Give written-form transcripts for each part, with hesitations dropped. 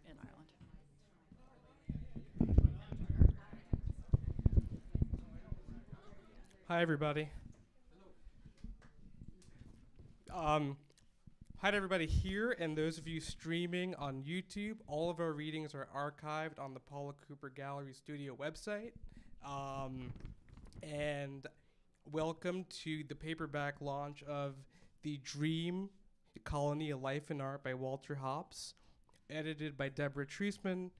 in Ireland. Hi, everybody. Hi to everybody here and those of you streaming on YouTube. All of our readings are archived on the Paula Cooper Gallery Studio website. And welcome to the paperback launch of The Dream Colony, A Life in Art by Walter Hopps, edited by Deborah Treisman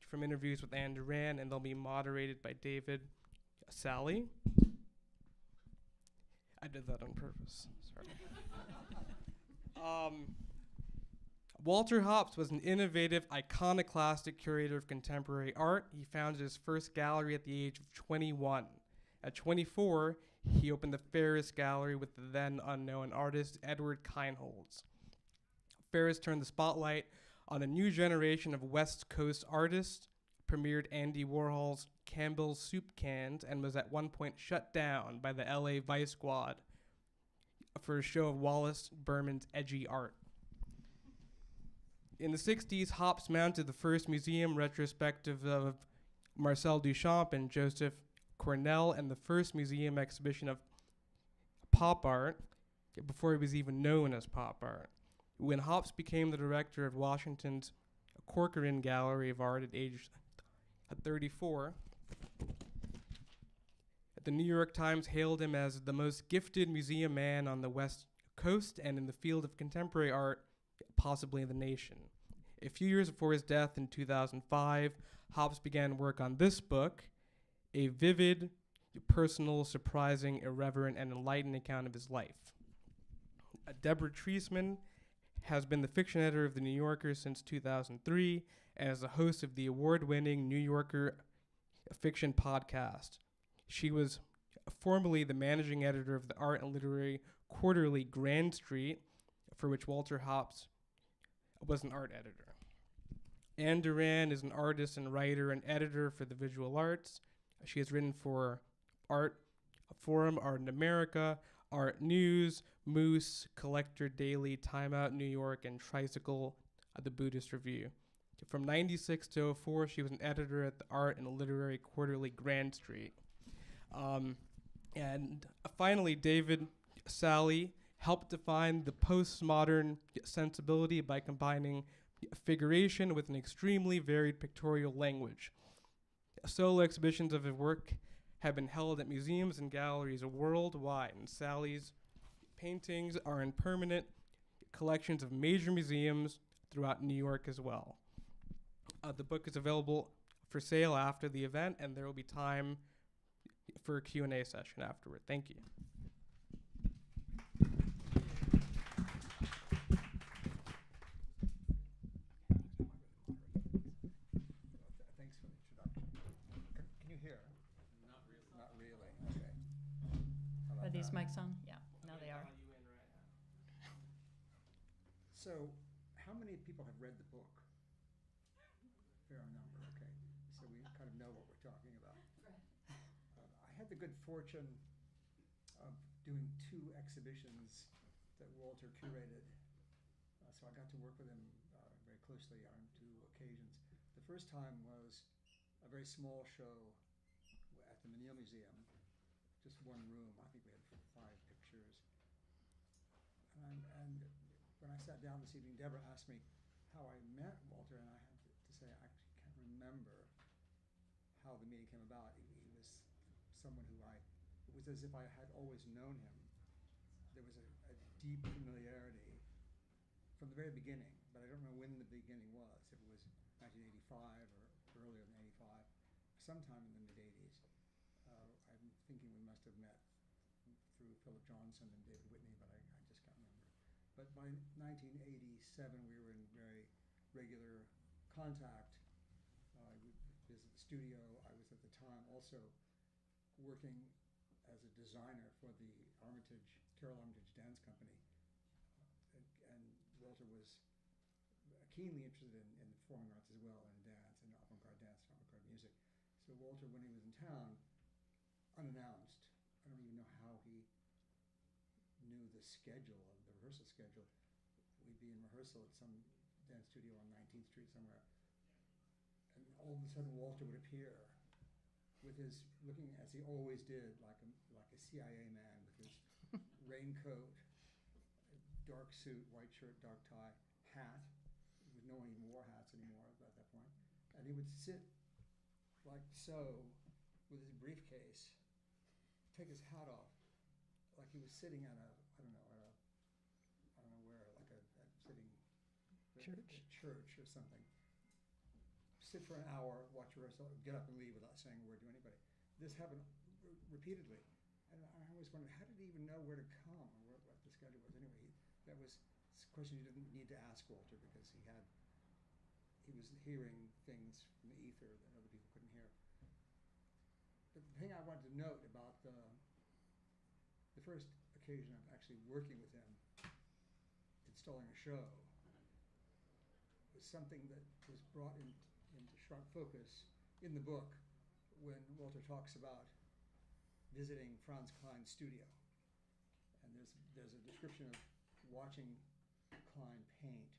from interviews with Anne Doran, and they'll be moderated by David Salle. I did that on purpose. Sorry. Walter Hopps was an innovative, iconoclastic curator of contemporary art. He founded his first gallery at the age of 21. At 24, he opened the Ferris Gallery with the then unknown artist Edward Kienholz. Ferris turned the spotlight on a new generation of West Coast artists, premiered Andy Warhol's Campbell's Soup Cans, and was at one point shut down by the LA Vice Squad for a show of Wallace Berman's edgy art. In the 60s, Hopps mounted the first museum retrospective of Marcel Duchamp and Joseph Cornell, and the first museum exhibition of pop art before it was even known as pop art. When Hopps became the director of Washington's Corcoran Gallery of Art at age 34, the New York Times hailed him as the most gifted museum man on the West Coast and in the field of contemporary art, possibly in the nation. A few years before his death in 2005, Hopps began work on this book, a vivid, personal, surprising, irreverent, and enlightened account of his life. Deborah Treisman has been the fiction editor of The New Yorker since 2003 and is the host of the award-winning New Yorker fiction podcast. She was formerly the managing editor of the art and literary quarterly Grand Street, for which Walter Hopps was an art editor. Anne Doran is an artist and writer and editor for the visual arts. She has written for Art Forum, Art in America, Art News, Moose, Collector Daily, Time Out New York, and Tricycle, the Buddhist Review. From 96 to 04, she was an editor at the Art and Literary Quarterly Grand Street. And finally, David Salle helped define the postmodern sensibility by combining figuration with an extremely varied pictorial language. Solo exhibitions of his work have been held at museums and galleries worldwide, and Salle's paintings are in permanent collections of major museums throughout New York as well. The book is available for sale after the event, and there will be time for a Q&A session afterward. Thank you. Thanks for the introduction. Can you hear? Not really. Not really. Okay. How about Are these that? mics on? Yeah, now they are. So, how many people have read the book? Fair number. Okay. So we kind of know what we're talking about. I had the good fortune of doing 2 exhibitions that Walter curated. So I got to work with him very closely on 2 occasions. The first time was a very small show at the Menil Museum, just one room. I think we had 5 pictures. And when I sat down this evening, Deborah asked me how I met Walter, and I had to say I actually can't remember how the meeting came about. He was someone who it was as if I had always known him. There was a deep familiarity from the very beginning, but I don't know when the beginning was, if it was 1985 or earlier than 85, sometime in the mid-80s. I'm thinking we must have met through Philip Johnson and David Whitney, but I just can't remember. But by 1987, we were in very regular contact. I would visit the studio. I was at the time also working as a designer for the Carol Armitage Dance Company. And Walter was keenly interested in the performing arts as well, and dance, and avant-garde dance, and avant-garde music. So Walter, when he was in town, unannounced, I don't even know how he knew the schedule, the rehearsal schedule. We'd be in rehearsal at some dance studio on 19th Street somewhere. And all of a sudden Walter would appear with his, looking as he always did, like a CIA man with his raincoat, dark suit, white shirt, dark tie, hat, with no one even wore hats anymore at that point. And he would sit like so with his briefcase, take his hat off, like he was sitting at a, I don't know where, like sitting Church. a church or something. Sit for an hour, watch the rehearsal, get up and leave without saying a word to anybody. This happened repeatedly. And I always wondered, how did he even know where to come or what the schedule was? Anyway, that was a question you didn't need to ask Walter because he was hearing things from the ether that other people couldn't hear. But the thing I wanted to note about the first occasion of actually working with him, installing a show, was something that was brought into sharp focus in the book when Walter talks about visiting Franz Klein's studio. And there's a description of watching Klein paint,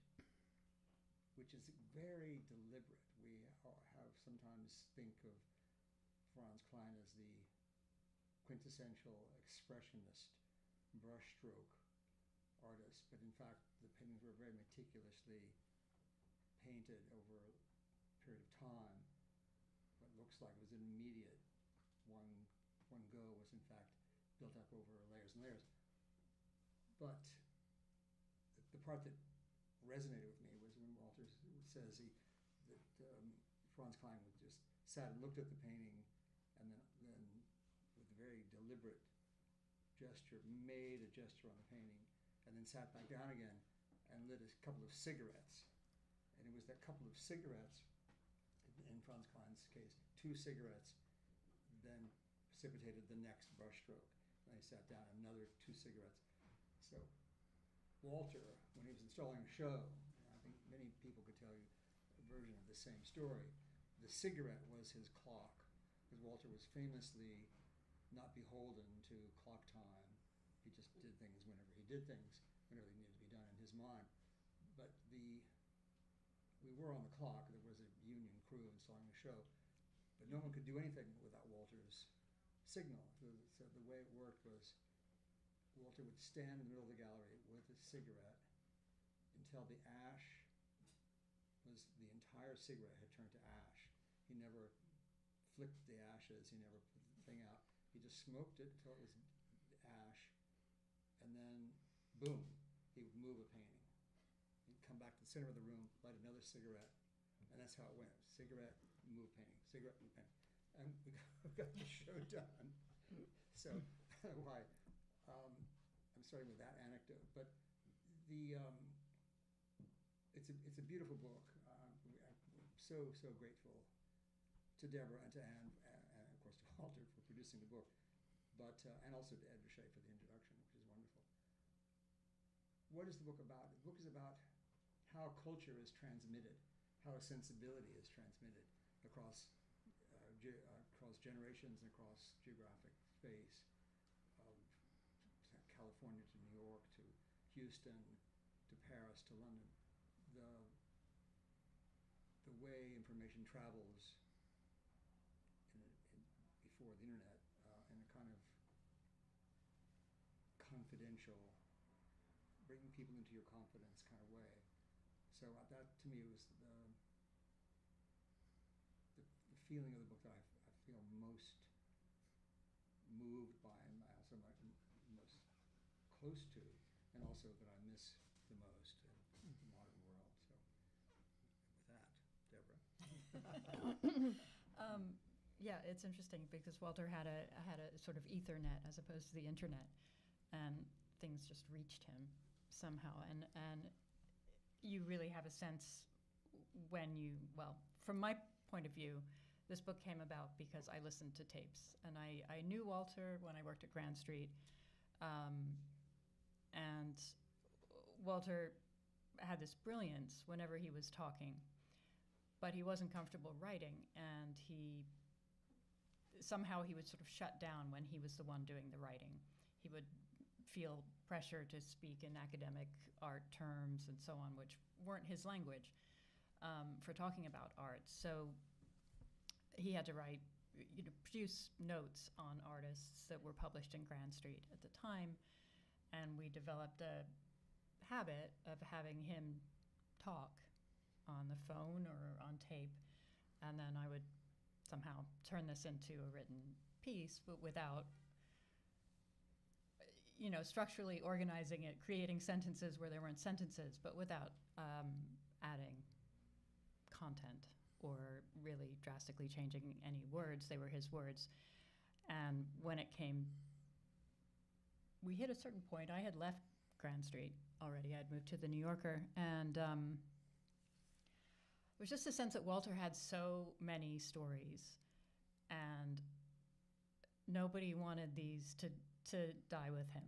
which is very deliberate. We have sometimes think of Franz Klein as the quintessential expressionist brushstroke artist, but in fact the paintings were very meticulously painted over a period of time. What looks like it was an immediate one go was in fact built up over layers and layers. But the part that resonated with me was when Walter says that Franz Klein would just sat and looked at the painting and then with a very deliberate gesture made a gesture on the painting and then sat back down again and lit a couple of cigarettes. And it was that couple of cigarettes, in Franz Klein's case, 2 cigarettes, then precipitated the next brushstroke. And he sat down, another 2 cigarettes. So Walter, when he was installing a show, I think many people could tell you a version of the same story. The cigarette was his clock, because Walter was famously not beholden to clock time. He just did things whenever he did things, whenever they needed to be done in his mind. But we were on the clock. There was a union crew installing the show, but no one could do anything without Walter's signal. So the way it worked was Walter would stand in the middle of the gallery with a cigarette until the entire cigarette had turned to ash. He never flicked the ashes, he never put the thing out. He just smoked it until it was ash, and then boom, he would move a painting. He'd come back to the center of the room, light another cigarette, and that's how it went. Cigarette, move painting, cigarette, move painting. And we got the show done. So why I'm starting with that anecdote, but it's a beautiful book. I'm so grateful to Deborah and to Anne, and of course to Walter for producing the book, but and also to Ed Richet for the introduction, which is wonderful. What is the book about? The book is about how culture is transmitted, how a sensibility is transmitted across generations and across geographic space, California to New York to Houston to Paris to London. The way information travels before the internet in a kind of confidential, bringing people into your confidence kind of way. So that to me was the feeling of the book that I feel most moved by, and I also most close to, and also that I miss the most in the modern world. So with that, Deborah. Yeah, it's interesting because Walter had a sort of Ethernet as opposed to the internet, and things just reached him somehow. And you really have a sense from my point of view, this book came about because I listened to tapes, and I knew Walter when I worked at Grand Street, and Walter had this brilliance whenever he was talking, but he wasn't comfortable writing, and he would sort of shut down when he was the one doing the writing. He would feel pressure to speak in academic art terms and so on, which weren't his language for talking about art. So he had to write, produce notes on artists that were published in Grand Street at the time, and we developed a habit of having him talk on the phone or on tape, and then I would somehow turn this into a written piece, but without, structurally organizing it, creating sentences where there weren't sentences, but without adding content or really drastically changing any words. They were his words. And when it came, we hit a certain point. I had left Grand Street already. I'd moved to the New Yorker, and it was just a sense that Walter had so many stories, and nobody wanted these to die with him.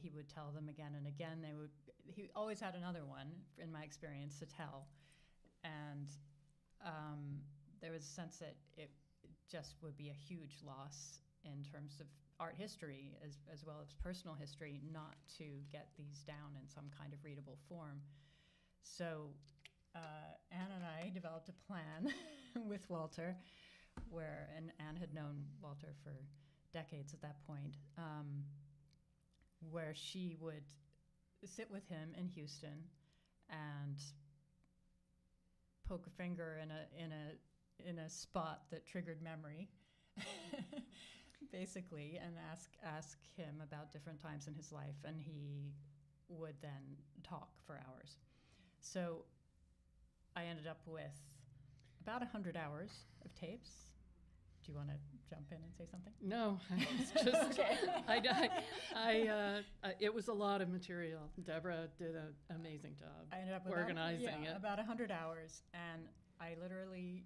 He would tell them again and again. He always had another one, in my experience, to tell. And there was a sense that it just would be a huge loss in terms of art history as well as personal history not to get these down in some kind of readable form. So Anne and I developed a plan with Walter, and Anne had known Walter for decades at that point, where she would sit with him in Houston and poke a finger in a spot that triggered memory, basically, and ask him about different times in his life, and he would then talk for hours. So I ended up with about 100 hours of tapes. Do you want to jump in and say something? No, it's just it was a lot of material. Deborah did an amazing job. I ended up with organizing it. About 100 hours, and I literally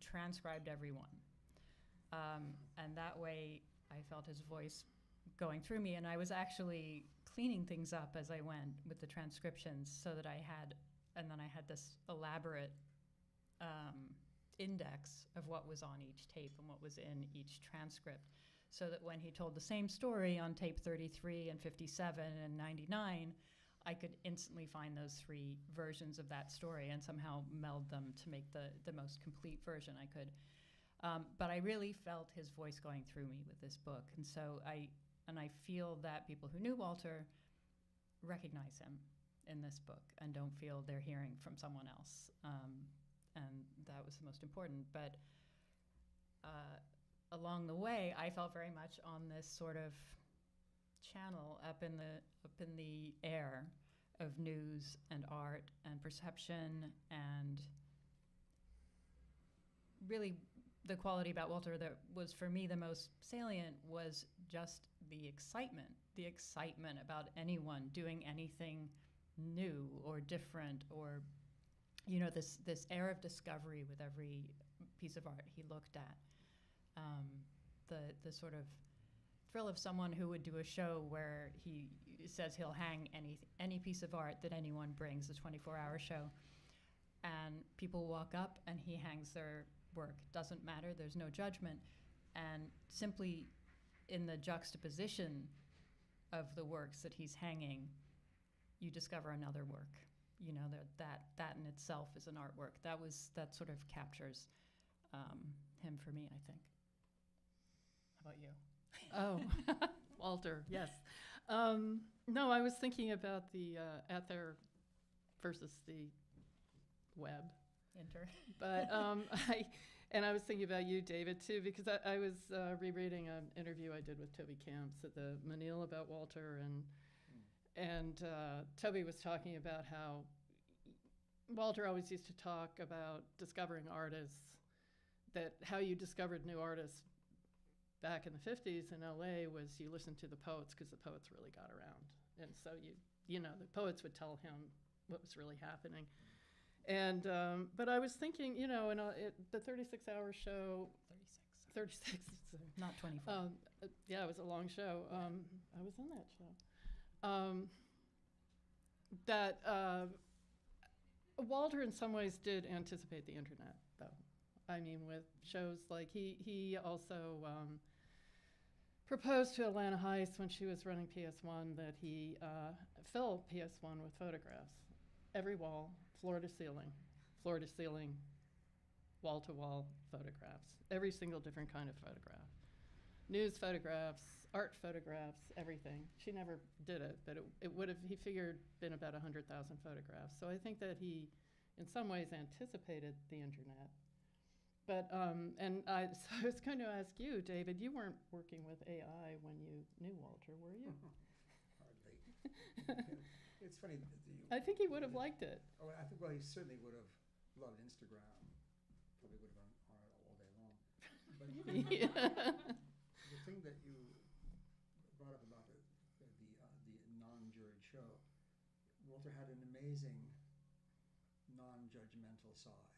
transcribed every one. And that way, I felt his voice going through me, and I was actually cleaning things up as I went with the transcriptions, so that I had this elaborate index of what was on each tape and what was in each transcript, so that when he told the same story on tape 33 and 57 and 99, I could instantly find those three versions of that story and somehow meld them to make the most complete version I could. But I really felt his voice going through me with this book, and so I feel that people who knew Walter recognize him in this book and don't feel they're hearing from someone else. And that was the most important. But along the way, I felt very much on this sort of channel up in the air of news and art and perception, and really the quality about Walter that was for me the most salient was just the excitement about anyone doing anything new or different, or this air of discovery with every piece of art he looked at. The sort of thrill of someone who would do a show where he says he'll hang any piece of art that anyone brings, a 24-hour show, and people walk up and he hangs their work. Doesn't matter, there's no judgment, and simply in the juxtaposition of the works that he's hanging, you discover another work. That in itself is an artwork. That sort of captures him for me, I think. How about you? Oh, Walter, yes. No, I was thinking about the ether versus the web. Enter. But I was thinking about you, David, too, because I was rereading an interview I did with Toby Camps at the Menil about Walter, and Toby was talking about how Walter always used to talk about discovering artists, that how you discovered new artists back in the 50s in LA was you listened to the poets, because the poets really got around. And so the poets would tell him what was really happening. And but I was thinking, in the 36-hour show, 36, not 24. Yeah, it was a long show. I was in that show. That Walter in some ways did anticipate the internet, though. I mean, with shows like he also proposed to Atlanta Heights when she was running PS1 that he fill PS1 with photographs. Every wall, floor to ceiling, wall-to-wall photographs. Every single different kind of photograph. News photographs, art photographs, everything. She never did it, but it would have, he figured, been about 100,000 photographs. So I think that he, in some ways, anticipated the internet. But, so I was going to ask you, David, you weren't working with AI when you knew Walter, were you? Hardly. It's funny. I think he would have liked it. Oh, I think, well, he certainly would have loved Instagram. Probably would have been on it all day long. But the thing that you brought up about the non-juried show, Walter had an amazing non-judgmental side,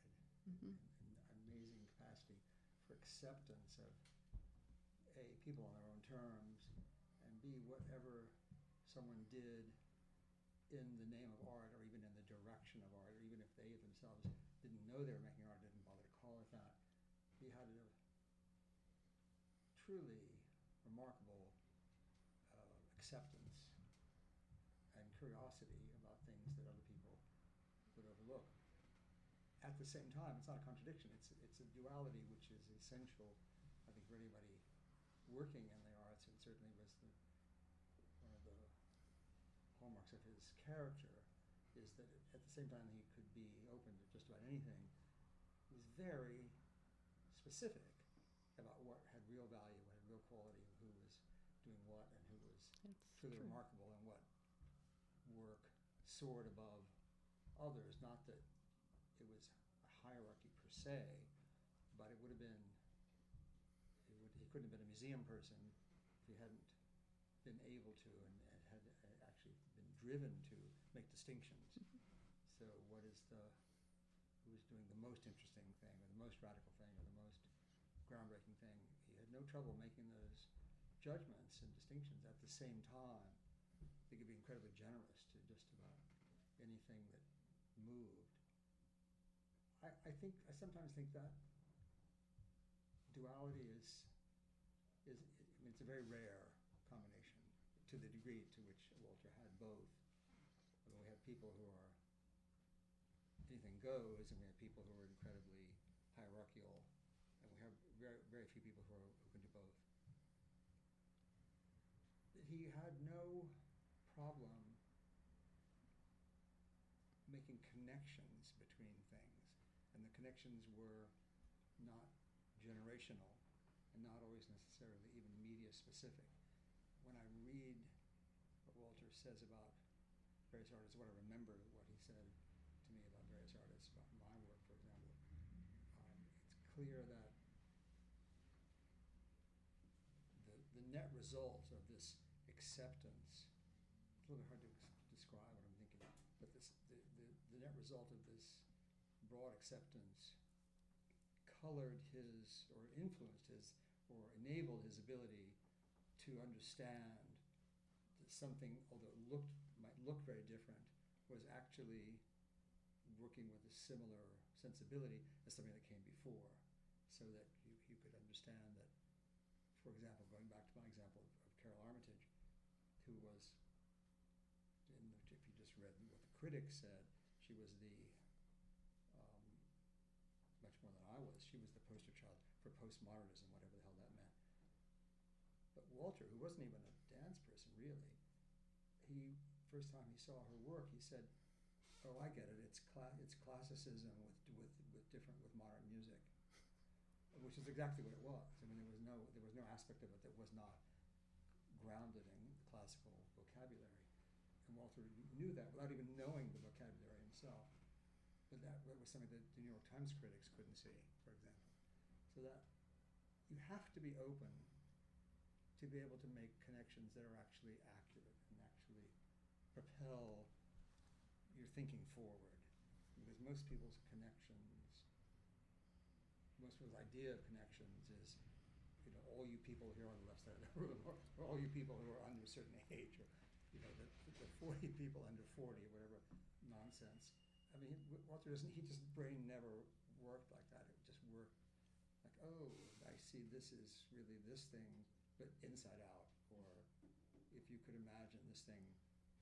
Mm-hmm. an amazing capacity for acceptance of A, people on their own terms, and B, whatever someone did in the name of art, or even in the direction of art, or even if they themselves didn't know they were making art, didn't bother to call it that. He had a truly remarkable acceptance and curiosity about things that other people would overlook. At the same time, it's not a contradiction. It's a duality which is essential, I think, for anybody working in the arts, and certainly was one of the hallmarks of his character, is that at the same time he could be open to just about anything. He's very specific about what had real value, what had real quality, and who was doing what, and who was truly remarkable, and what work soared above others. Not that it was a hierarchy per se, but it would have been, he couldn't have been a museum person if he hadn't been able to and had actually been driven to make distinctions. So what is who's doing the most interesting thing, or the most radical thing, or the most groundbreaking thing? He had no trouble making those judgments and distinctions. At the same time, he could be incredibly generous to just about anything that moved. I sometimes think that duality is I mean, it's a very rare combination to the degree to which Walter had both. I mean, we have people who are anything goes, and we have people who are incredibly hierarchical, and we have very, very few people who can do both. He had no problem making connections between things, and the connections were not generational and not always necessarily even media specific. When I read what Walter says about various artists, what I remember what he said to me about various artists, about my work, for example, it's clear that the net result of this acceptance, it's a little bit hard to describe what I'm thinking, but the net result of this broad acceptance colored his, or influenced his, or enabled his ability to understand that something, although it might look very different, was actually working with a similar sensibility as something that came before, so that you could understand that, for example, going back to my example of Carol Armitage, who was, if you just read what the critics said, she was much more than I was. She was the poster child for postmodernism, whatever the hell that meant. But Walter, who wasn't even a dance person really, first time he saw her work, he said, "Oh, I get it. It's classicism with modern music," which is exactly what it was. I mean, there was no aspect of it that was not grounded in classical vocabulary, and Walter knew that without even knowing the vocabulary himself. But that was something that the New York Times critics couldn't see, for example. So that you have to be open to be able to make connections that are actually accurate and actually propel your thinking forward. Because most people's idea of connections is, all you people here on the left side of the room, or all you people who are under a certain age, or the 40 people under 40, or whatever nonsense. I mean, Walter his brain never worked like that. It just worked like, oh, I see this is really this thing but inside out. Or if you could imagine this thing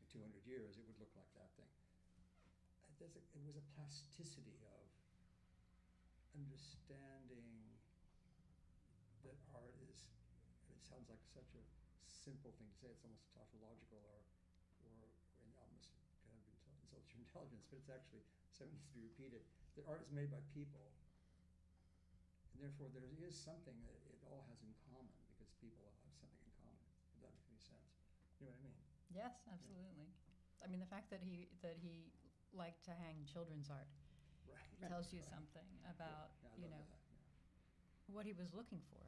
in 200 years, it would look like that thing. It was a plasticity of understanding that art is, and it sounds like such a simple thing to say, it's almost tautological or almost kind of insults your intelligence, but it's actually something that needs to be repeated, that art is made by people, and therefore there is something that it all has in common, because people have something in common, if that makes any sense. You know what I mean? Yes, absolutely. I mean, the fact that he liked to hang children's art tells you something about, Yeah, what he was looking for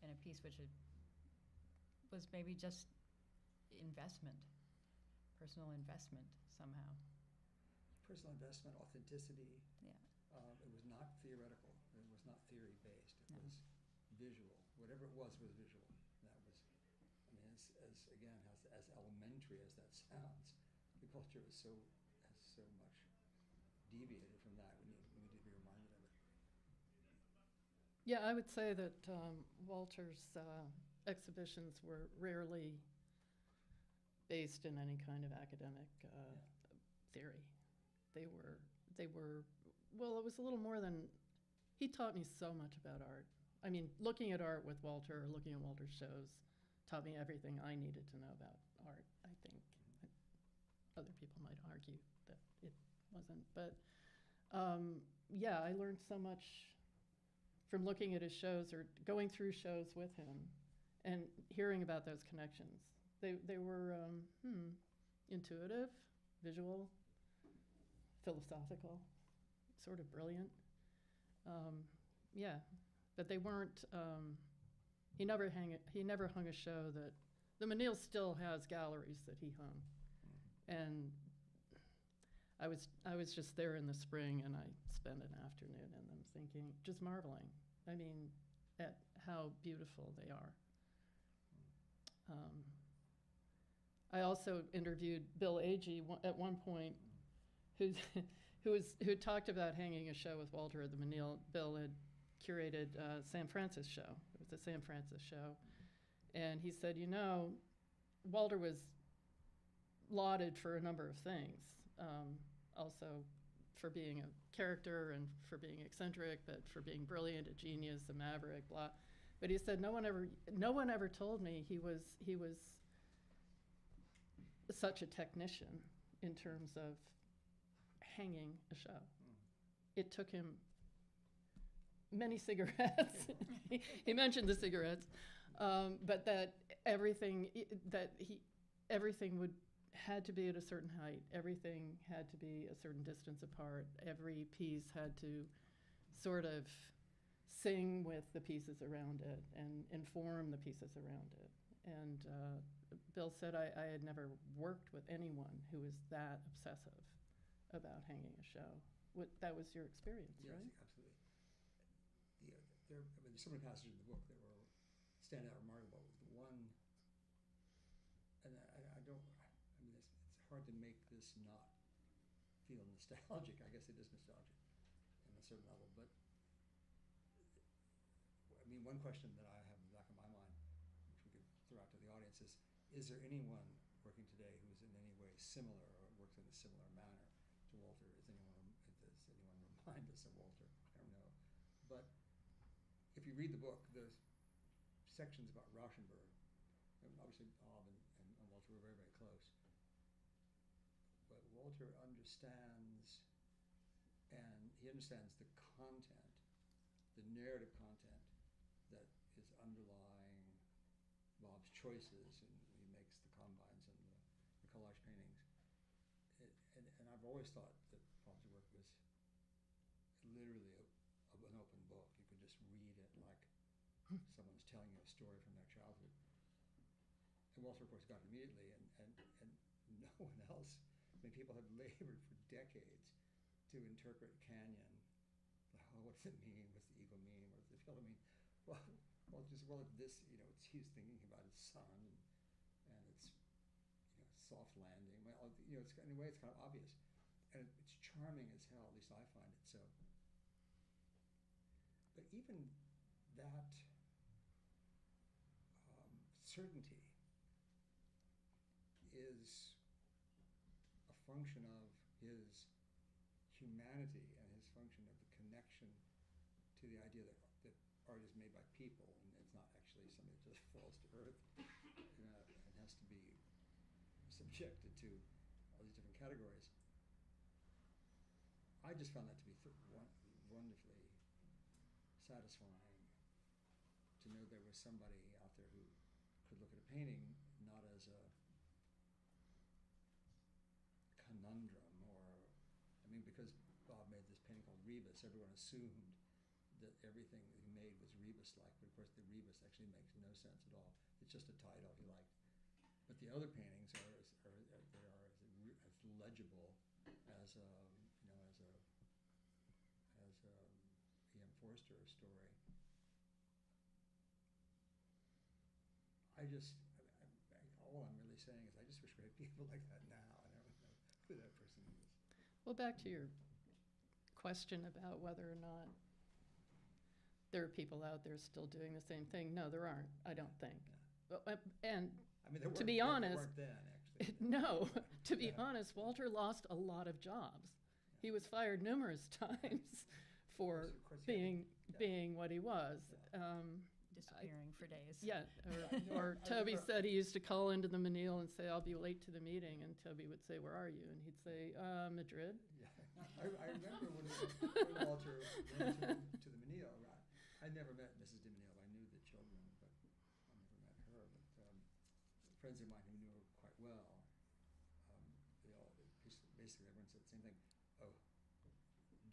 in a piece, which was maybe just investment, personal investment somehow. Personal investment, authenticity. Yeah. It was not theoretical. It was not theory based. It No. was visual. Whatever it was visual. That was, I mean, as elementary as that sounds, the culture has so much deviated from that. We need to be reminded of it. Yeah, I would say that Walter's exhibitions were rarely based in any kind of academic theory. They were, well, it was a little more than, he taught me so much about art. I mean, looking at art with Walter, or looking at Walter's shows, taught me everything I needed to know about art, I think. Other people might argue that it wasn't, but yeah, I learned so much from looking at his shows or going through shows with him and hearing about those connections. They were intuitive, visual, philosophical, sort of brilliant. Yeah, but they weren't. He never hung a show that the Menil still has galleries that he hung, and I was just there in the spring, and I spent an afternoon in them thinking, just marveling. I mean, at how beautiful they are. I also interviewed Bill Agee at one point, who talked about hanging a show with Walter at the Menil. Bill had curated San Francis show. It was a San Francis show, and he said, Walter was lauded for a number of things, also for being a character and for being eccentric, but for being brilliant, a genius, a maverick, blah. But he said, no one ever told me he was such a technician in terms of hanging a show. It took him many cigarettes. He mentioned the cigarettes, but that everything had to be at a certain height. Everything had to be a certain distance apart. Every piece had to sort of sing with the pieces around it and inform the pieces around it. And Bill said, I had never worked with anyone who was that obsessive about hanging a show. That was your experience, yes, right? Absolutely. There's so many passages in the book that stand out remarkable. The one, and it's hard to make this not feel nostalgic. I guess it is nostalgic on a certain level, but I mean, one question that I have in the back of my mind, which we could throw out to the audience, is there anyone working today who is in any way similar or works in a similar manner to Walter? Does anyone remind us of Walter? I don't know. But if you read the book, the sections about Rauschenberg, and obviously Bob and Walter were very, very close. But Walter understands, and he understands the content, the narrative content that is underlying Bob's choices, and he makes the combines and the collage paintings. And I've always thought that Bob's work was literally an open book. You could just read it like someone's telling you a story from their childhood. And Walter, of course, got it immediately, and no one else. I mean, people have labored for decades to interpret Canyon. What does it mean? What's the eagle mean? What does the fellow mean? He's thinking about his son, and it's soft landing. Well, it's in a way it's kind of obvious, and it's charming as hell. At least I find it so. But even that certainty is a function of his humanity and his function of the connection to the idea that art is made by people and it's not actually something that just falls to earth and has to be subjected to all these different categories. I just found that to be wonderfully satisfying to know there was somebody out there who could look at a painting not as a conundrum because Bob made this painting called Rebus, everyone assumed that everything that he made was Rebus-like, but of course the Rebus actually makes no sense at all. It's just a title he liked. But the other paintings are as legible as E.M. Forster story. All I'm really saying is I just wish we had people like that now. I don't know who that person is. Well, back to your question about whether or not there are people out there still doing the same thing. No, there aren't, I don't think. Yeah. Well, and to be honest, weren't then, actually. No, to be honest, Walter lost a lot of jobs. Yeah. He was fired numerous times for of course, being what he was. Yeah. Disappearing for days. Yeah, or Toby said he used to call into the Menil and say, I'll be late to the meeting, and Toby would say, where are you? And he'd say, Madrid. Yeah. I remember when Walter went to the Menil. I never met Mrs. de Menil. I knew the children, but I never met her. But friends of mine who knew her quite well, basically everyone said the same thing. Oh,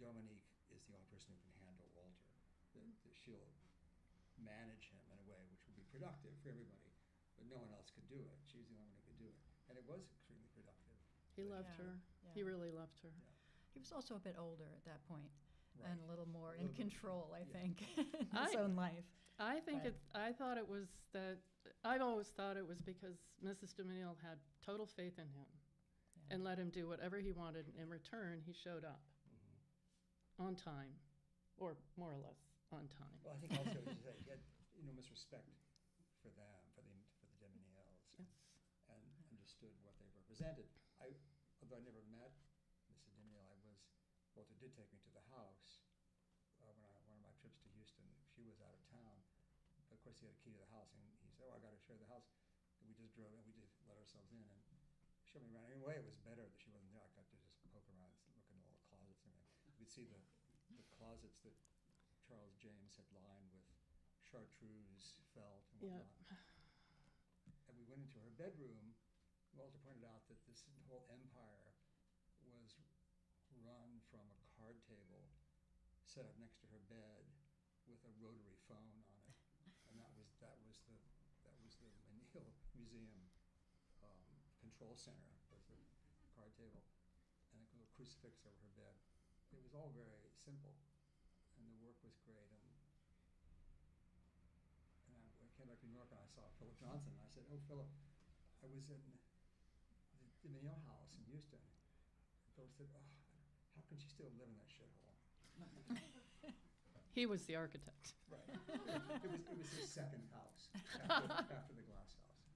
Dominique is the only person who can handle Walter. That she'll manage him in a way which would be productive for everybody, but no one else could do it. She was the only one who could do it, and it was extremely productive. He loved her. Yeah. He really loved her. Yeah. He was also a bit older at that point, right. and a little more in control, I think, in his own life. I think I've always thought it was because Mrs. de Menil had total faith in him, and let him do whatever he wanted. In return, he showed up on time, or more or less on time. Well, I think also he had enormous respect for them, for the de Menils, and understood what they represented. Although I never met Mrs. de Menil, Walter did take me to the house when one of my trips to Houston. She was out of town. But of course, he had a key to the house, and he said, "Oh, I got to show you the house." And we just drove in. We just let ourselves in and showed me around. In a way, it was better that she wasn't there. I got to just poke around and look in all the closets. And you could see the closets that Charles James had lined with chartreuse felt and whatnot. And we went into her bedroom. Walter pointed out that this whole empire was run from a card table set up next to her bed with a rotary phone on it, and that was the Menil Museum control center, was the card table, and a little crucifix over her bed. It was all very simple, and the work was great. And I came back to New York and I saw Philip Johnson, and I said, "Oh, Philip, I was in the Menil house in Houston." And Philip said, "Oh, how can she still live in that shithole?" He was the architect. Right. It was his second house after the glass house.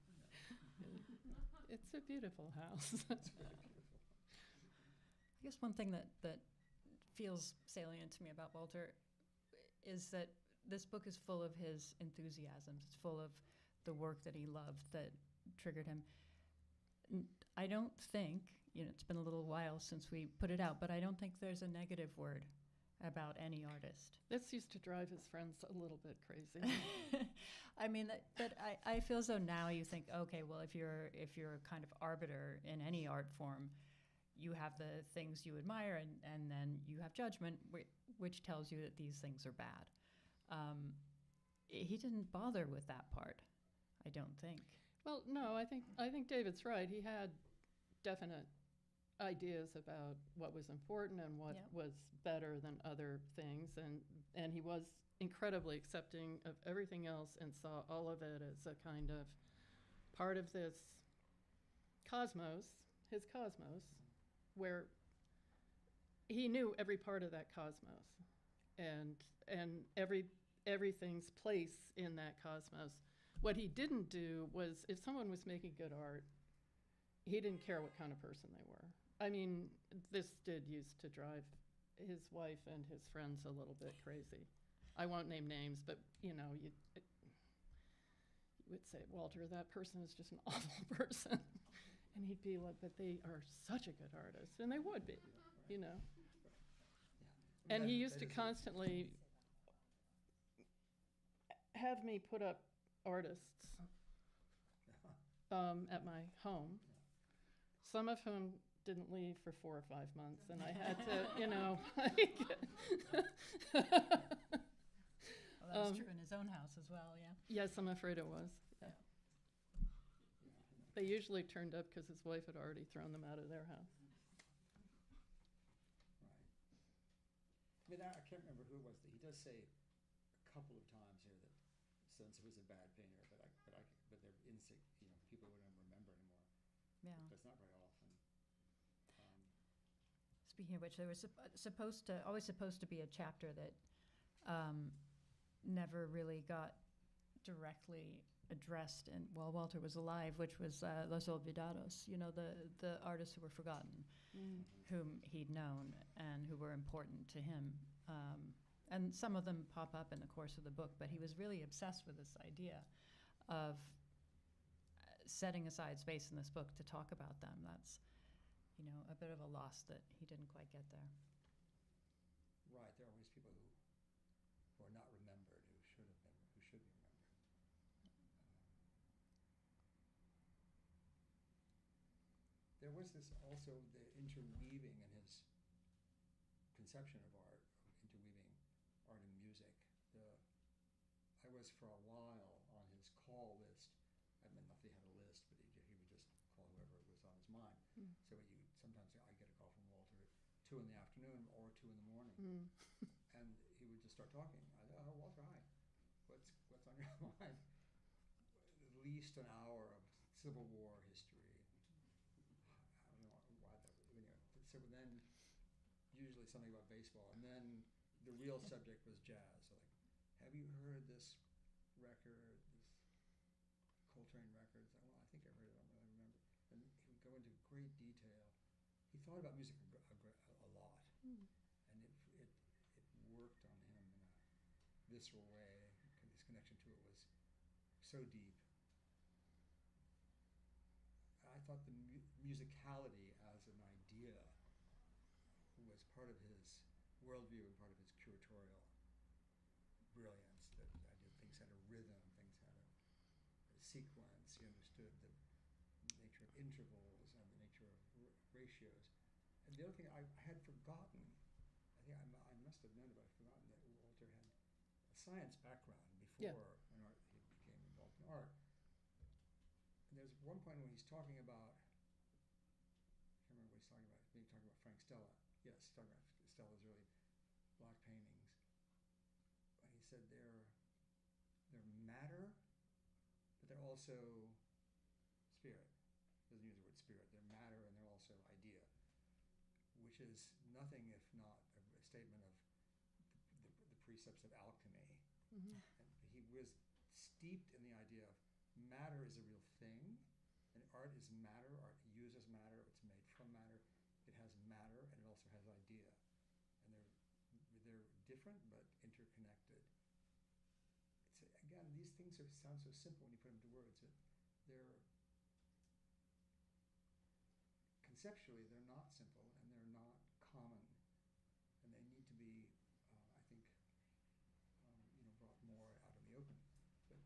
Yeah. It's a beautiful house. It's really beautiful. I guess one thing that feels salient to me about Walter is that this book is full of his enthusiasms. It's full of the work that he loved that triggered him. I don't think, it's been a little while since we put it out, but I don't think there's a negative word about any artist. This used to drive his friends a little bit crazy. I mean, but I feel as though now you think, okay, well, if you're a kind of arbiter in any art form, you have the things you admire, and then you have judgment, which tells you that these things are bad. He didn't bother with that part, I don't think. Well, no, I think David's right. He had definite ideas about what was important and what was better than other things, and he was incredibly accepting of everything else and saw all of it as a kind of part of this cosmos, his cosmos, where he knew every part of that cosmos and everything's place in that cosmos What he didn't do was, if someone was making good art, he didn't care what kind of person they were. I mean, this did used to drive his wife and his friends a little bit crazy. I won't name names, but you would say, Walter, that person is just an awful person. And he'd be like, but they are such a good artist. And they would be, you know. Yeah. And he used to constantly have me put up artists at my home, some of whom didn't leave for 4 or 5 months, and I had to, you know, Well, that was true in his own house as well, yeah. Yes, I'm afraid it was. Yeah. They usually turned up because his wife had already thrown them out of their house. Right. I mean, I can't remember who it was. He does say a couple of times here that Spencer was a bad painter, but they're people wouldn't remember anymore. Yeah. That's not very often. Speaking of which, there was always supposed to be a chapter that never really got directly addressed while Walter was alive, which was Los Olvidados, you know, the artists who were forgotten, whom he'd known and who were important to him. And some of them pop up in the course of the book, but he was really obsessed with this idea of setting aside space in this book to talk about them. That's, you know, a bit of a loss that he didn't quite get there. Right, there are always people who are not remembered, who should be remembered. There was this also the interweaving in his conception of art, interweaving art and music. I was for a while on his call list. I mean, not that he had a list, but he would just call whoever was on his mind. So sometimes I get a call from Walter at 2 in the afternoon or 2 in the morning, and he would just start talking. Oh, Walter, hi. What's on your mind? At least an hour of Civil War history. I don't know why that would. So then, usually something about baseball, and then the real subject was jazz. So like, have you heard this record, this Coltrane record? Well, I think I heard it. I don't remember. And he would go into great detail. He thought about music a lot, and it worked on him in a visceral way. His connection to it was so deep. I thought the musicality as an idea was part of his worldview and part of his curatorial brilliance. That things had a rhythm, things had a sequence. He understood the nature of intervals and the nature of ratios. And the other thing I had forgotten, I think I must have known about it, forgotten that Walter had a science background before he became involved in art. And there's one point when he's talking about, I can't remember what he's talking about, maybe talking about Frank Stella. Yes, he's talking about Stella's early black paintings. And he said they're matter, but they're also spirit. He doesn't use the word spirit. They're matter and they're also idea, which is nothing if not a statement of the precepts of alchemy. And he was steeped in the idea of matter is a real thing, and art is matter. Art uses matter. It's made from matter. It has matter, and it also has idea. And they're different but interconnected. Again, these things sound so simple when you put them to words. They're conceptually they're not simple and they're not common, and they need to be, I think, brought more out in the open. But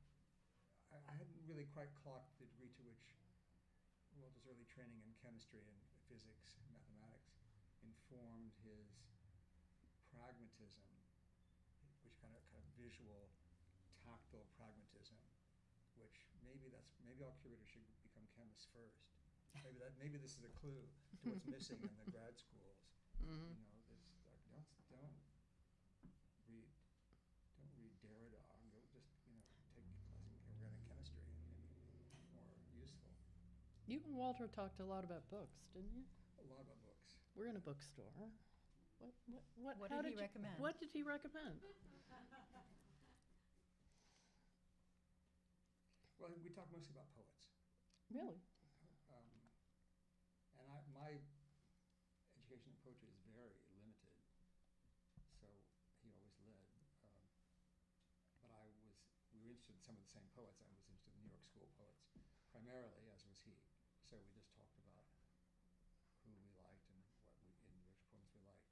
I hadn't really quite clocked the degree to which Walter's early training in chemistry and physics and mathematics informed his pragmatism, which kind of visual, tactile pragmatism, which maybe all curators should become chemists first. Maybe this is a clue to what's missing in the grad schools. Mm-hmm. Don't read Derrida. Just take organic chemistry and maybe more useful. You and Walter talked a lot about books, didn't you? A lot about books. We're in a bookstore. What did he recommend? What did he recommend? Well, we talk mostly about poets. Really? And my education in poetry is very limited, so he always led. But we were interested in some of the same poets. I was interested in New York School poets, primarily, as was he. So we just talked about who we liked and which poems we liked.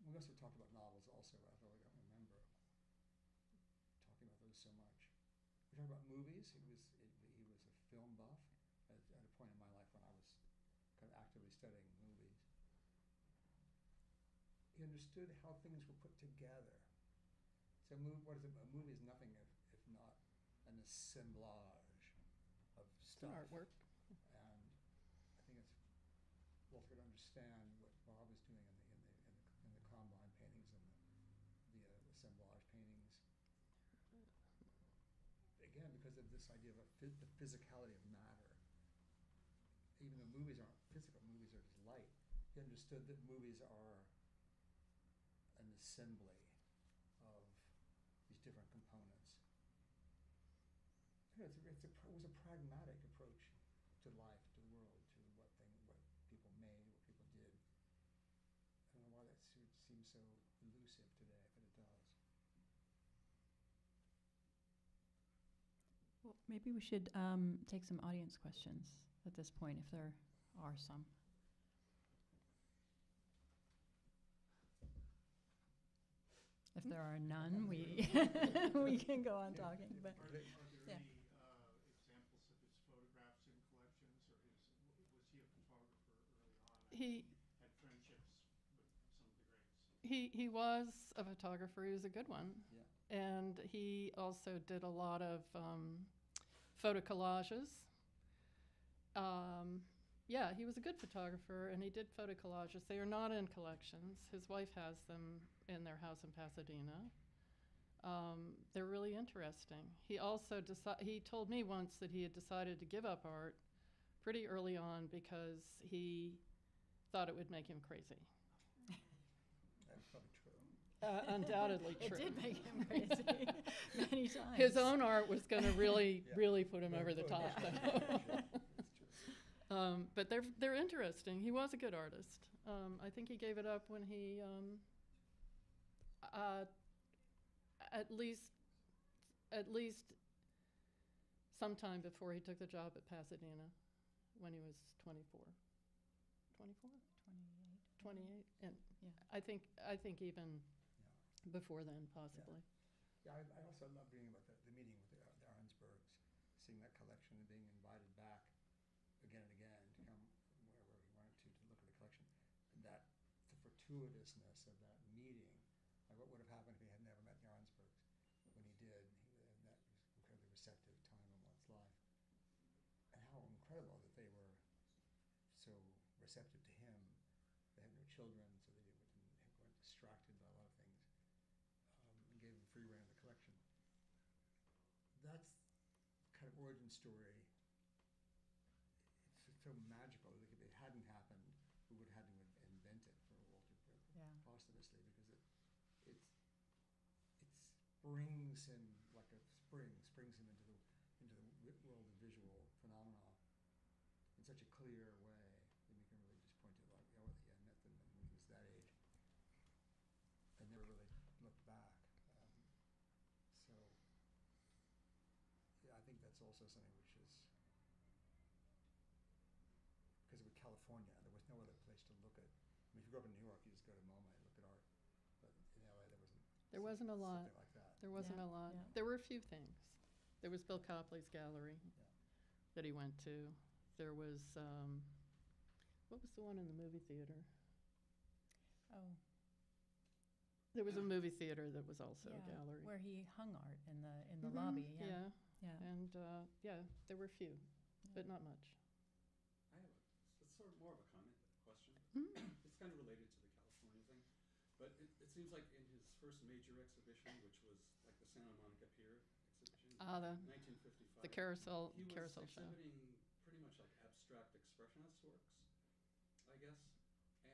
We also talked about novels also, although I don't remember talking about those so much. We talked about movies. He was a film buff at a point in my life when I was kind of actively studying movies. He understood how things were put together. So what is it? A movie is nothing if not an assemblage of It's an stuff. artwork. And I think it's Walter could understand what Bob was doing in the Combine paintings and the assemblage paintings. Again, because of this idea of the physicality of matter. Even though movies aren't physical, movies are just light. He understood that movies are an assembly of these different components. It was a pragmatic approach to life, to the world, to what people made, what people did. I don't know why that seems so elusive today, but it does. Well, maybe we should take some audience questions at this point, if there are some. If there are none, we we can go on talking. But Are there yeah. any examples of his photographs in collections, or was he a photographer early on? He Had friendships with some of the greats. he was a photographer. He was a good one. Yeah. And he also did a lot of photo collages. Yeah, he was a good photographer, and he did photo collages. They are not in collections. His wife has them in their house in Pasadena. They're really interesting. He also he told me once that he had decided to give up art pretty early on because he thought it would make him crazy. That's probably true. Undoubtedly true. It did make him crazy many times. His own art was going to really, Yeah. really put him over the Yeah. top. Yeah. though. That's true. But they're interesting. He was a good artist. I think he gave it up when he at least sometime before he took the job at Pasadena when he was 24. 24? 28. 28. And Yeah. I think even Yeah. before then, possibly. Yeah, I also love reading about the meeting with the Arnsbergs, seeing that collection and being invited back again and again to come wherever he wanted to look at the collection. And the fortuitousness of that meeting, like what would have happened if he had never met the Arnsbergs. When he did, that was incredibly receptive time in one's life. And how incredible that they were so receptive to him. They had no children, so they weren't distracted by a lot of things. And gave him free rein of the collection. That's kind of origin story. It's so magical. Like if it hadn't happened, we would have had to invent it for Walter Yeah. posthumously, because it springs him like a springs him into the world of visual phenomena in such a clear way that you can really just point to like, oh yeah, I met them when he was that age, and never really looked back. So yeah, I think that's also something which is because with California, there was no other place to look at. I mean, if you grew up in New York, you just go to MoMA and look at art, but in LA There wasn't a lot. something like that. There wasn't Yeah, a lot. yeah. There were a few things. There was Bill Copley's gallery that he went to. There was, what was the one in the movie theater? Oh, There was a movie theater that was also a yeah, gallery. where he hung art in the Mhm, lobby. Yeah. Yeah, Yeah. and there were few, but not much. I have it's sort of more of a comment than a question. Mhm. It's kind of related to the California thing, but it seems like in his first major exhibition, which was like the Santa Monica Pier exhibition, The 1955, carousel he was show. exhibiting pretty much like abstract expressionist works, I guess.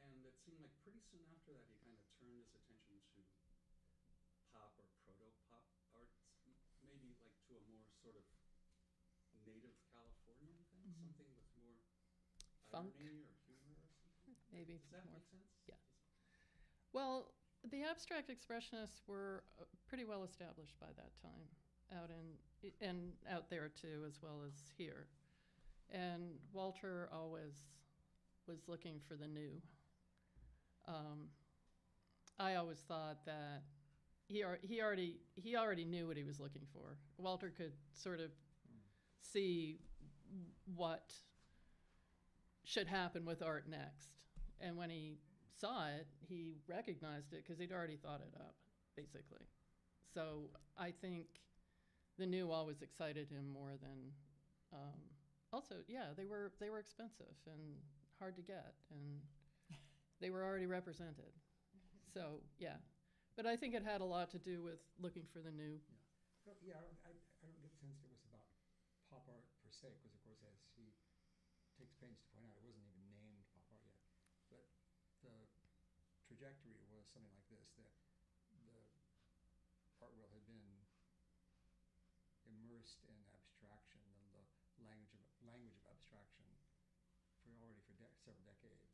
And it seemed like pretty soon after that, he kind of turned his attention to pop or proto-pop arts, maybe like to a more sort of native Californian thing, Mhm. something with more Funk. irony or humor or something? Maybe Does that more. make sense? Yeah. Well, the abstract expressionists were pretty well established by that time, and out there too, as well as here. And Walter always was looking for the new. I always thought that he already knew what he was looking for. Walter could sort of see what should happen with art next, and when he saw it, he recognized it because he'd already thought it up, basically. So I think the new always excited him more than. Also, yeah, they were expensive and hard to get, and they were already represented. So yeah, but I think it had a lot to do with looking for the new. No, yeah, I don't get the sense it was about pop art per se, because of course, as he takes pains to point out, it wasn't even named pop art yet. But the trajectory was something like this, that the art world had been immersed in abstraction, the language of abstraction, for several decades,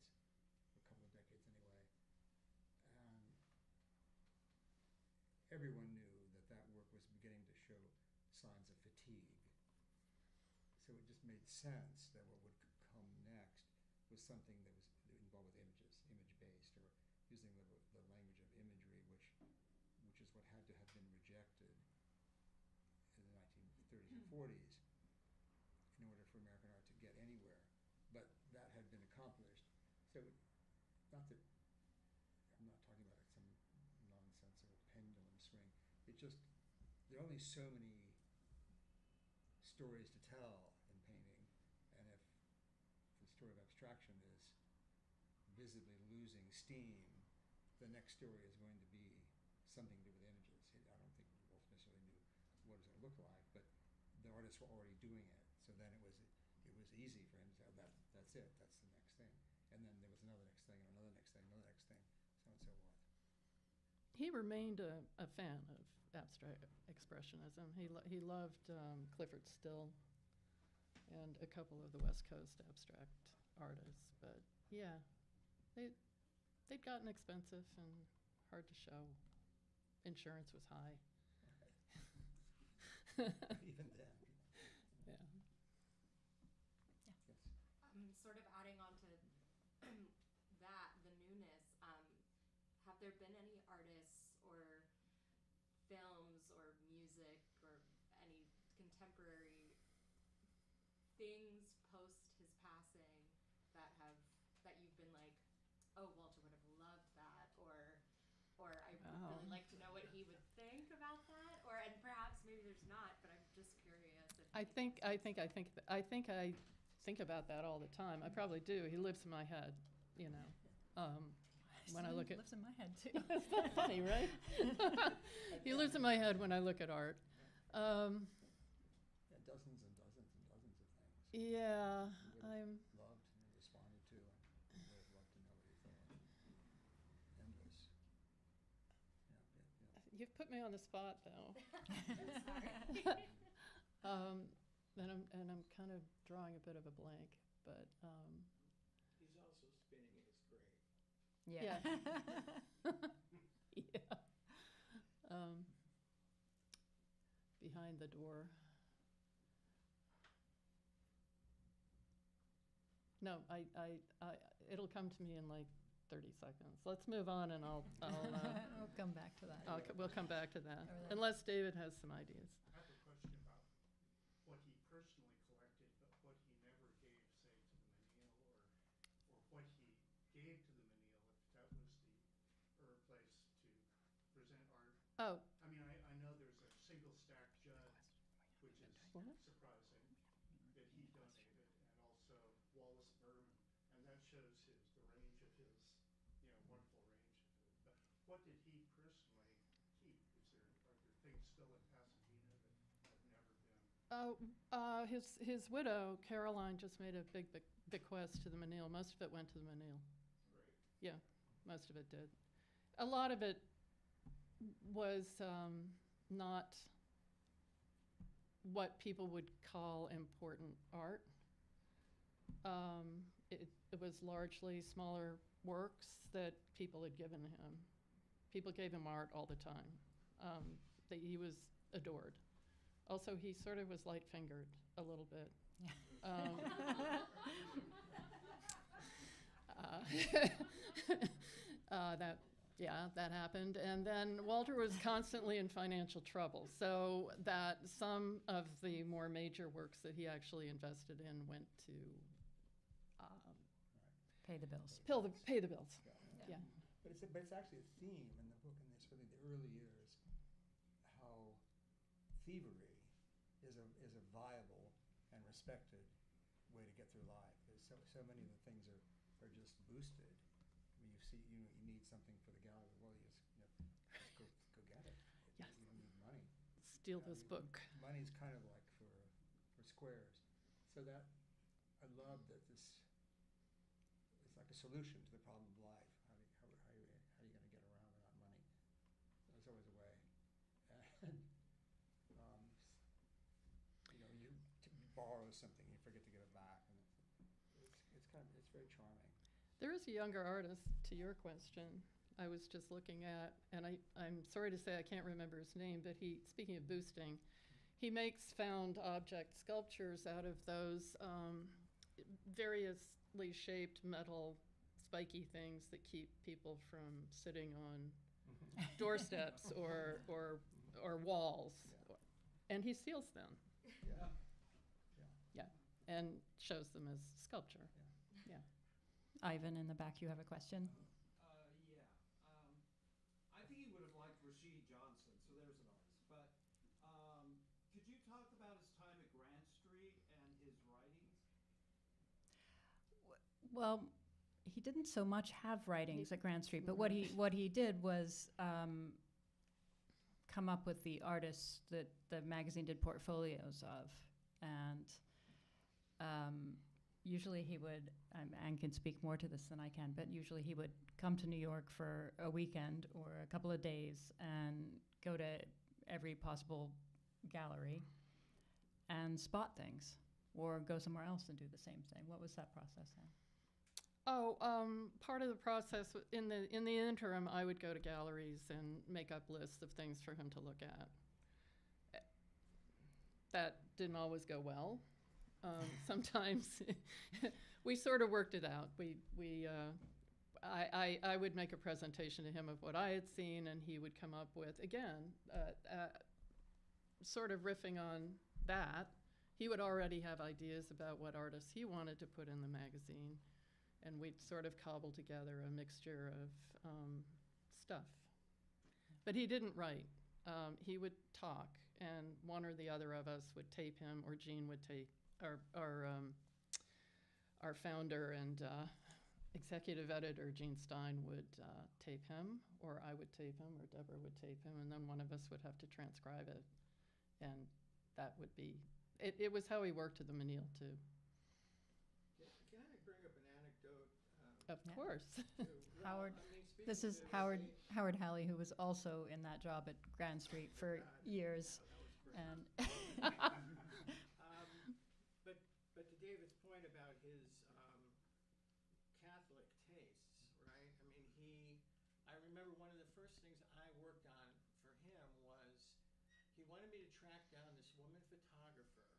a couple of decades anyway. And everyone knew that work was beginning to show signs of fatigue. So it just made sense that what would come next was something that was involved with images, image-based, or using the language of imagery, which is what had to have been rejected in the 1930s and 40s in order for American art to get anywhere. But that had been accomplished. So not that I'm not talking about some nonsensical pendulum swing. It just, there are only so many stories to tell in painting, and if the story of abstraction is visibly losing steam, the next story is going to be something to do with images. I don't think Wolf necessarily knew what it was going to look like, but the artists were already doing it, so then it was easy for him to say, oh, that's it, that's the next thing. And then there was another next thing, and another next thing, another next thing, so on and so forth. He remained a fan of abstract expressionism. He loved Clifford Still and a couple of the West Coast abstract artists. But yeah, they'd gotten expensive and hard to show. Insurance was high. Even then. Yeah. Yes. Sort of adding on to that, the newness, have there been any artists or films or music or any contemporary things post his passing that you've been like, oh, Walter would have loved that, or I would really like to know what he would think about that, and perhaps maybe there's not, but I'm just curious. I think I think about that all the time. I probably do. He lives in my head, you know. When I look at lives in my head too. It's not funny, right? He lives in my head when I look at art. Yeah, dozens and dozens and dozens of things. Yeah, He would have loved and responded to, and would have loved to know what he thought. Endless. Yeah. you've put me on the spot, though. Sorry. And I'm kind of drawing a bit of a blank, but He's also spinning in his grave. Yeah. yeah. Behind the door. No, it'll come to me in like 30 seconds. Let's move on, and I'll We'll come back to that. we'll come back to that, Or that. unless David has some ideas. I have a question about what he personally collected, but what he never gave, say, to the Menil, or what he gave to the Menil, if that was the place to present art. Oh, I mean, I know there's a single stack Judd, which is What? surprising, that he donated, and also Wallace Berman, and that shows the range of his, wonderful range of his. But what did he personally keep? Are there things still in Pasadena that have never been? his widow, Caroline, just made a big bequest to the Menil. Most of it went to the Menil. Great. Yeah, most of it did. A lot of it was not what people would call important art. It was largely smaller works that people had given him. People gave him art all the time. That he was adored. Also, he sort of was light-fingered a little bit. That happened. And then Walter was constantly in financial trouble, so that some of the more major works that he actually invested in went to Pay the bills. pay the bills. Yeah. But it's actually a theme in the book, in this really the early years, how thievery is a viable and respected way to get through life. There's so many of the things are just boosted. I mean, you need something for the gallery. Well, just go get it. Yes. You don't need money. Steal this book. Money's kind of like for squares. So that I love that this. It's like a solution to the problem of life. How are you going to get around without money? There's always a way. And you borrow something, you forget to give it back, and it's very charming. There is a younger artist, to your question, I was just looking at, and I'm sorry to say I can't remember his name, but speaking of boosting, he makes found object sculptures out of those variously shaped metal spiky things that keep people from sitting on doorsteps or walls. Yeah. And he steals them. Yeah. And shows them as sculpture. Ivan, in the back, you have a question? I think he would have liked Rashid Johnson, so there's an artist. But could you talk about his time at Grand Street and his writings? Well, he didn't so much have writings at Grand Street, but what he did was come up with the artists that the magazine did portfolios of, and usually he would, Anne can speak more to this than I can, but usually he would come to New York for a weekend or a couple of days and go to every possible gallery and spot things, or go somewhere else and do the same thing. What was that process, Anne? Part of the process, in the interim, I would go to galleries and make up lists of things for him to look at. That didn't always go well. Sometimes we sort of worked it out. I would make a presentation to him of what I had seen, and he would come up with, again, sort of riffing on that. He would already have ideas about what artists he wanted to put in the magazine, and we'd sort of cobble together a mixture of stuff. But he didn't write. He would talk, and one or the other of us would tape him, or Jean would tape our founder and executive editor, Jean Stein, would tape him, or I would tape him, or Deborah would tape him, and then one of us would have to transcribe it. And that would be, it was how he worked at the Menil, too. Can I bring up an anecdote? Of course. Howard, this is Howard Halley, who was also in that job at Grand Street for years. And But to David's point about his Catholic tastes, right? I remember one of the first things I worked on for him was he wanted me to track down this woman photographer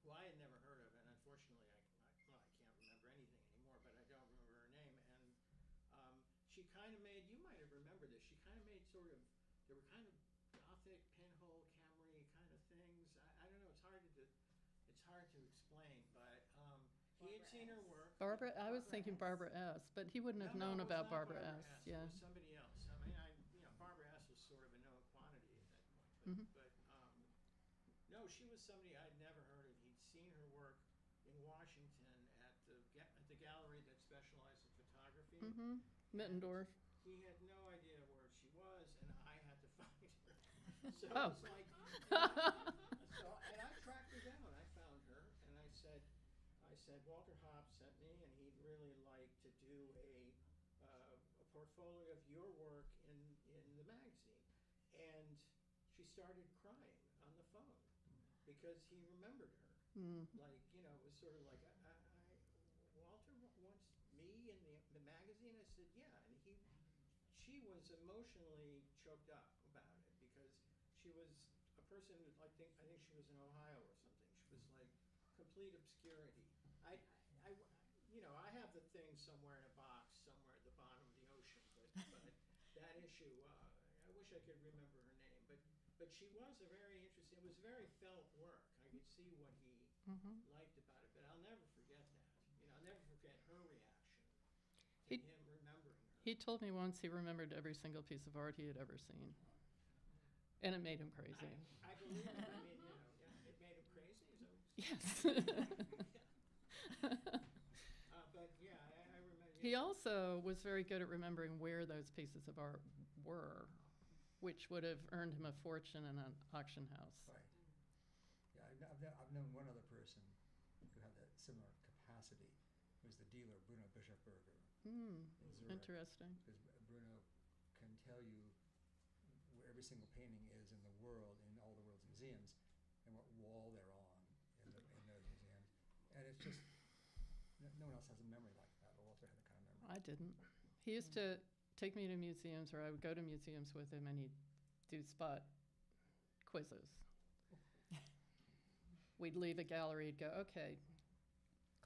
who I had never heard of, and unfortunately I can't remember anything anymore, but I don't remember her name. And she kind of made, you might have remembered this, she kind of made there were kind of Gothic, pinhole, Camry kind of things. I don't know, it's hard to explain, but he had seen her work. I was thinking Barbara S., but he wouldn't have known about Barbara S. Yeah. It was somebody else. Barbara S. was sort of a known quantity at that point. But no, she was somebody I'd never heard of. He'd seen her work in Washington at the gallery that specialized in photography. Mittendorf. He had no idea where she was, and I had to find her. So Oh. it's like, and I tracked her down. I found her, and I said, Walter Hopp sent me, and he'd really like to do a portfolio of your work in the magazine. And she started crying on the phone because he remembered her. Mm. Like, you know, it was sort of like, Walter wants me in the magazine? I said, yeah. And she was emotionally choked up about it because she was a person who, I think she was in Ohio or something. She was like complete obscurity. I have the thing somewhere in a box, somewhere at the bottom of the ocean, but that issue, I wish I could remember her name, but she was a very interesting, it was very felt work. I could see what he liked about it, but I'll never forget that. I'll never forget her reaction to him remembering her. He told me once he remembered every single piece of art he had ever seen. And it made him crazy. I believe it. I mean, yeah, it made him crazy. Is that what you Yes. but yeah, I remember. He also was very good at remembering where those pieces of art were, which would have earned him a fortune in an auction house. Right. Yeah, I've known one other person who had that similar capacity. It was the dealer, Bruno Bischofberger. In Zurich. Interesting. Because Bruno can tell you where every single painting is in the world, in all the world's museums, and what wall they're on in those museums. And it's just, no one else has a memory like that. Walter had that kind of memory. I didn't. He used to take me to museums, or I would go to museums with him, and he'd do spot quizzes. We'd leave a gallery, he'd go, okay,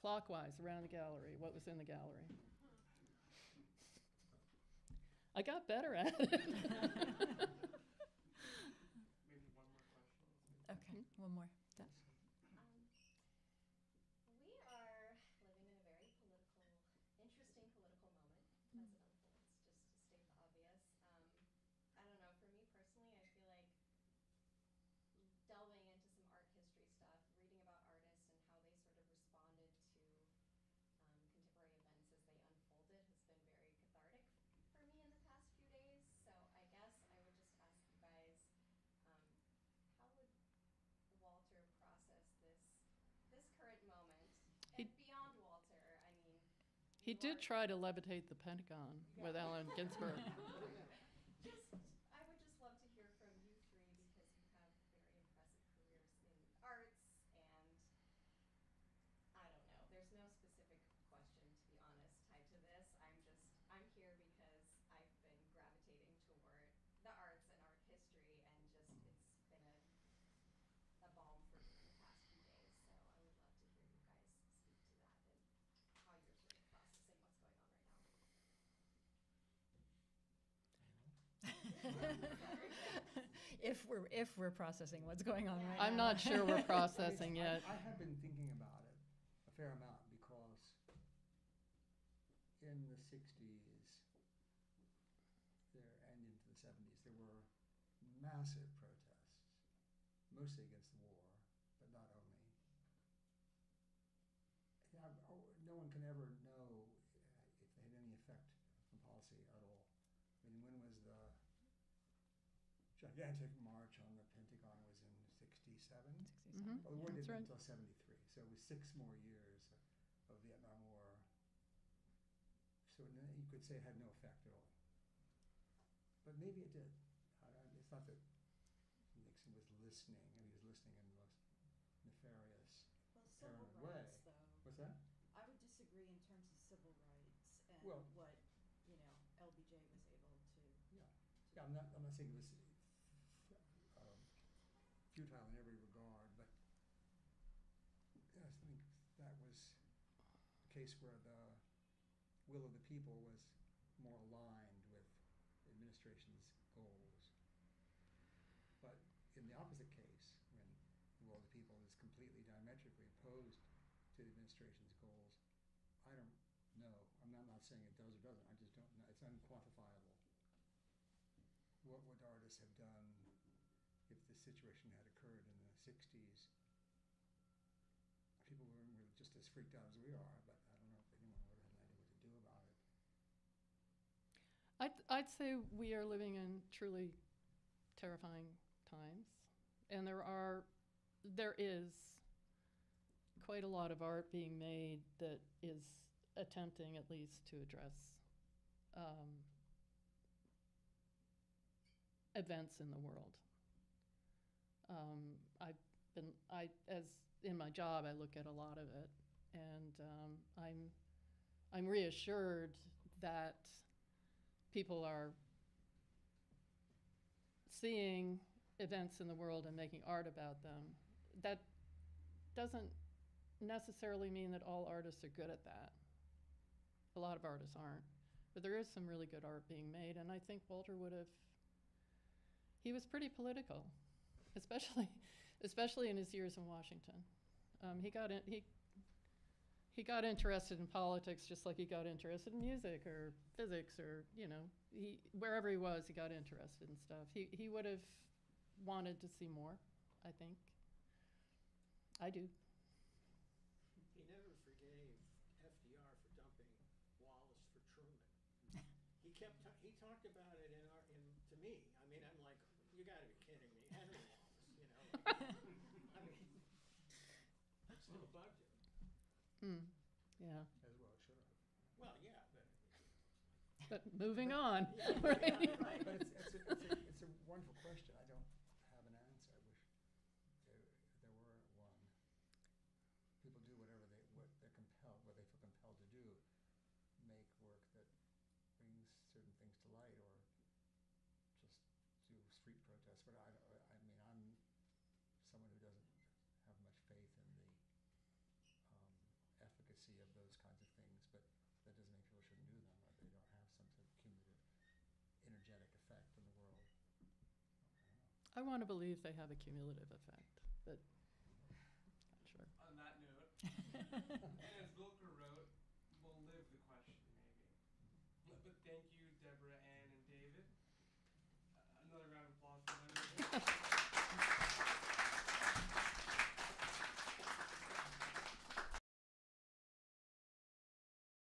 clockwise around the gallery, what was in the gallery? I got better at it. Maybe one more question. Okay, one more. Deb? We are living in a very interesting political moment as it unfolds, just to state the obvious. I don't know, for me personally, I feel like delving into some art history stuff, reading about artists and how they sort of responded to contemporary events as they unfolded has been very cathartic for me in the past few days. So I guess I would just ask you guys, how would Walter process this current moment? And beyond Walter, I mean, He did try to levitate the Pentagon with Allen Ginsberg. I would just love to hear from you three because you have very impressive careers in arts, and I don't know. There's no specific question, to be honest, tied to this. I'm here because I've been gravitating toward the arts and art history, and just it's been a balm for me in the past few days. So I would love to hear you guys speak to that and how you're sort of processing what's going on right now. If we're processing what's going on right I'm now. not sure we're processing yet. I have been thinking about it a fair amount because in the 60s and into the 70s, there were massive protests, mostly against the war, but not only. No one can ever know if they had any effect on policy at all. I mean, when was the gigantic march on the Pentagon? Was in 67? Well, the war That's didn't right. until 73, so it was 6 more years of Vietnam War. So you could say it had no effect at all. But maybe it did. It's not that Nixon was listening, and he was listening in the most nefarious, civil paranoid way. rights, though. What's that? I would disagree in terms of civil rights and Well- what, LBJ was able to. Yeah, I'm not saying it was futile in every regard, but I think that was a case where the will of the people was more aligned with the administration's goals. But in the opposite case, when the will of the people is completely diametrically opposed to the administration's goals, I don't know. I'm not saying it does or doesn't. I just don't know. It's unquantifiable. What would artists have done if this situation had occurred in the 60s? People were just as freaked out as we are, but I don't know if anyone would have had an idea what to do about it. I'd say we are living in truly terrifying times, and there is quite a lot of art being made that is attempting at least to address events in the world. as in my job, I look at a lot of it, and I'm reassured that people are seeing events in the world and making art about them. That doesn't necessarily mean that all artists are good at that. A lot of artists aren't. But there is some really good art being made, and I think Walter he was pretty political, especially in his years in Washington. He got interested in politics just like he got interested in music or physics, or wherever he was, he got interested in stuff. He would have wanted to see more, I think. I do. He never forgave FDR for dumping Wallace for Truman. He talked about it to me. I mean, I'm like, you got to be kidding me, Henry Wallace. I mean, it still bugged him. Yeah. As well it should have. Well, yeah, But moving on. But it's a wonderful question. I don't have an answer. I wish there were one. People do what they feel compelled to do, make work that brings certain things to light, or just do street protests. But I'm someone who doesn't have much faith in the efficacy of those kinds of things. But that doesn't mean people shouldn't do them, or they don't have some sort of cumulative, energetic effect in the world. I want to believe they have a cumulative effect, but not sure. On that note, and as Wilker wrote, we'll live the question, maybe. But thank you, Deborah, Ann, and David. Another round of applause for